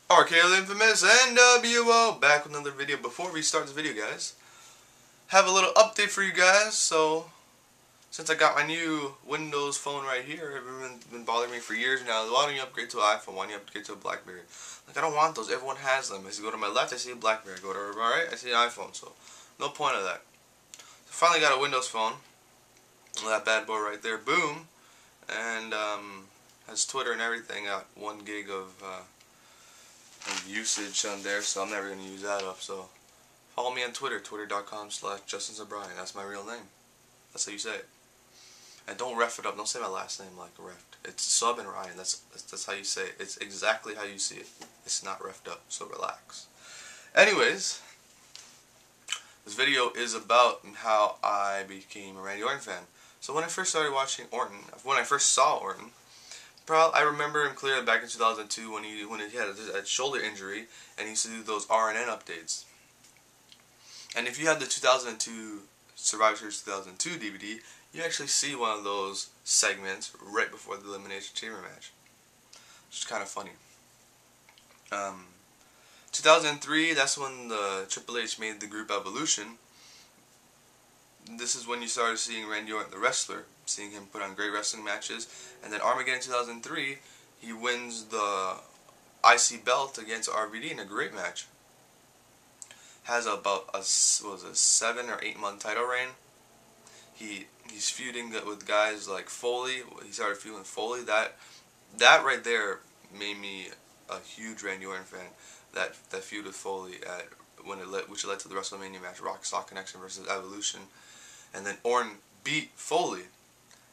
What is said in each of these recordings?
RK the Infamous NWO back with another video. Before we start this video, guys, have a little update for you guys. So, since I got my new Windows phone right here, everyone's been bothering me for years now. Why don't you upgrade to an iPhone? Why don't you upgrade to a BlackBerry? Like, I don't want those. Everyone has them. As you go to my left, I see a BlackBerry. I go to my right, I see an iPhone. So, no point of that. So, finally got a Windows phone. That bad boy right there. Boom. And, has Twitter and everything. Got 1 gig of usage on there, so I'm never going to use that up. So follow me on Twitter, twitter.com/JustinZabryan. That's my real name. That's how you say it. And don't ref it up. Don't say my last name like reffed. It's Sub and Ryan. That's how you say it. It's exactly how you see it. It's not reffed up, so relax. Anyways, this video is about how I became a Randy Orton fan. So when I first started watching Orton, when I first saw Orton, I remember him clearly back in 2002 when he had a shoulder injury and he used to do those RNN updates. And if you have the 2002 Survivor Series 2002 DVD, you actually see one of those segments right before the Elimination Chamber match, which is kind of funny. 2003, that's when the Triple H made the group Evolution. This is when you started seeing Randy Orton, the wrestler, seeing him put on great wrestling matches. And then Armageddon 2003, he wins the IC belt against RVD in a great match. Has about a 7 or 8 month title reign. He's feuding with guys like Foley. He started feuding with Foley. That right there made me a huge Randy Orton fan. That feud with Foley which led to the WrestleMania match, Rock Stock Connection versus Evolution. And then Orton beat Foley.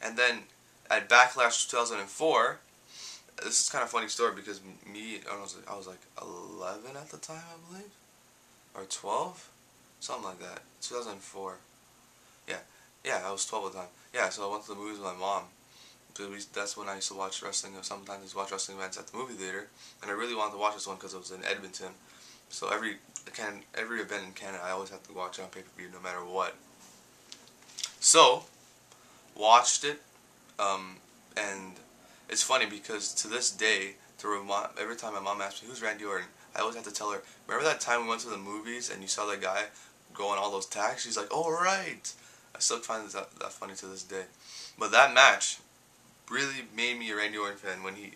And then at Backlash 2004, this is kind of a funny story because I was like 11 at the time, I believe, or 12, something like that. 2004. Yeah, I was 12 at the time. Yeah, so I went to the movies with my mom. That's when I used to watch wrestling. Sometimes I used to watch wrestling events at the movie theater, and I really wanted to watch this one because it was in Edmonton. So every event in Canada, I always have to watch it on pay-per-view, no matter what. So, watched it, and it's funny because to this day, every time my mom asks me, who's Randy Orton, I always have to tell her, remember that time we went to the movies and you saw that guy go on all those tags? She's like, oh right! I still find that funny to this day. But that match really made me a Randy Orton fan when he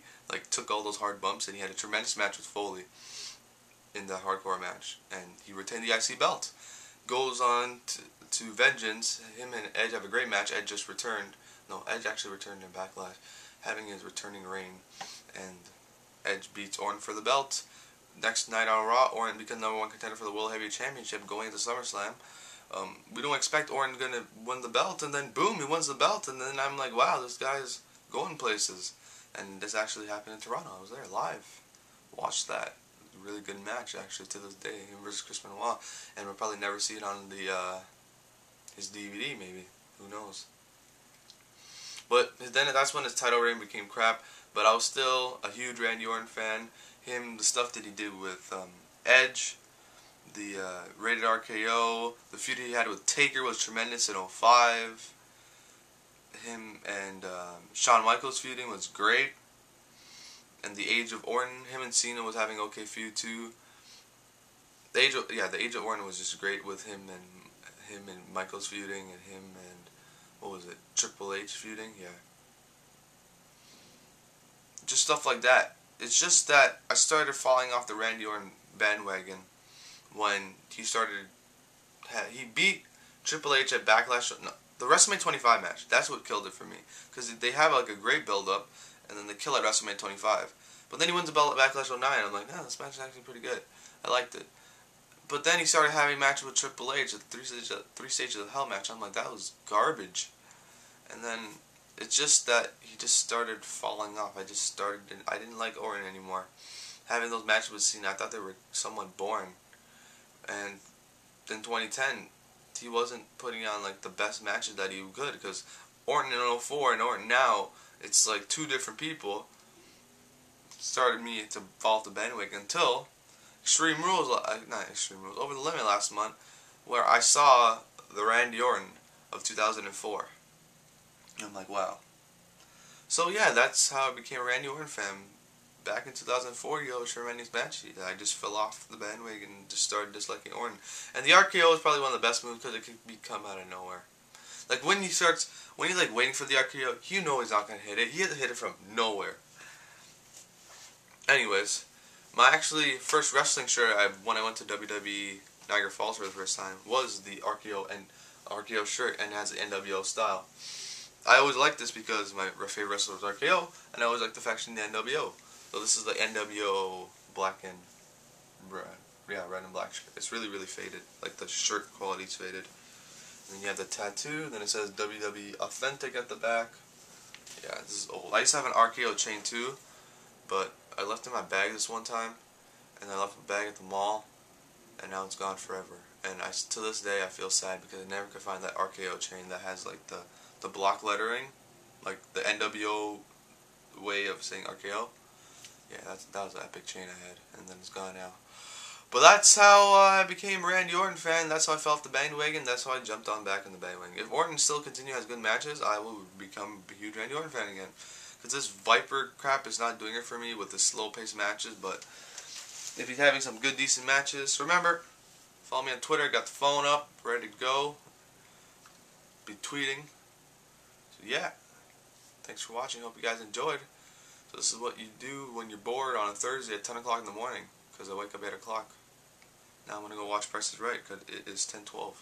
took all those hard bumps, and he had a tremendous match with Foley in the hardcore match, and he retained the IC belt. Goes on to Vengeance. Him and Edge have a great match. Edge just returned. No, Edge actually returned in Backlash, having his returning reign, and Edge beats Orton for the belt. Next night on Raw, Orton becomes #1 contender for the World Heavyweight Championship going into SummerSlam. We don't expect Orton gonna win the belt, and then boom, he wins the belt, and then I'm like, wow, this guy's going places. And this actually happened in Toronto. I was there live, watched that. Really good match actually to this day, him versus Chris Benoit, and we'll probably never see it on his DVD, maybe, who knows. But then that's when his title reign became crap, but I was still a huge Randy Orton fan. The stuff that he did with Edge, the Rated RKO, the feud he had with Taker was tremendous in 2005. Him and Shawn Michaels feuding was great. And the Age of Orton, him and Cena was having okay feud too. The Age of Orton was just great with him and Michaels feuding, and him and what was it, Triple H feuding, yeah. Just stuff like that. It's just that I started falling off the Randy Orton bandwagon when he beat Triple H at Backlash. No, the WrestleMania 25 match. That's what killed it for me, because they have a great build up, and then they kill at WrestleMania 25. But then he wins the belt at Backlash 09. I'm like, this match is actually pretty good. I liked it. But then he started having matches with Triple H at the three stages of Hell match. I'm like, that was garbage. And then it's just that he just started falling off. I didn't like Orton anymore. Having those matches with Cena, I thought they were somewhat boring. And in 2010, he wasn't putting on the best matches that he could, because Orton in 2004 and Orton now, it's like two different people. Started me to fall off the bandwagon until Extreme Rules, Over the Limit last month, where I saw the Randy Orton of 2004. And I'm like, wow. So yeah, that's how I became a Randy Orton fan back in 2004, it was tremendous match. I just fell off the bandwagon and just started disliking Orton. And the RKO is probably one of the best moves because it can come out of nowhere. Like when you're like waiting for the RKO, you know he's not gonna hit it. He had to hit it from nowhere. Anyways, my actually first wrestling shirt when I went to WWE Niagara Falls for the first time was the RKO shirt, and it has the NWO style. I always liked this because my favorite wrestler was RKO, and I always liked the faction the NWO. So this is the NWO black and red and black shirt. It's really, really faded. Like the shirt quality's faded. And then you have the tattoo. Then it says WWE Authentic at the back. Yeah, this is old. I used to have an RKO chain too, but I left it in my bag this one time, and I left the bag at the mall, and now it's gone forever. And to this day I feel sad because I never could find that RKO chain that has like the block lettering, like the NWO way of saying RKO. Yeah, that was an epic chain I had, and then it's gone now. But that's how I became a Randy Orton fan. That's how I fell off the bandwagon. That's how I jumped on back in the bandwagon. If Orton still has good matches, I will become a huge Randy Orton fan again. Because this Viper crap is not doing it for me with the slow-paced matches. But if he's having some good, decent matches, remember, follow me on Twitter. Got the phone up, ready to go. Be tweeting. So yeah, thanks for watching. Hope you guys enjoyed. So this is what you do when you're bored on a Thursday at 10 o'clock in the morning, because I wake up at 8 o'clock. Now I'm going to go watch Price is Right, because it is 10:12.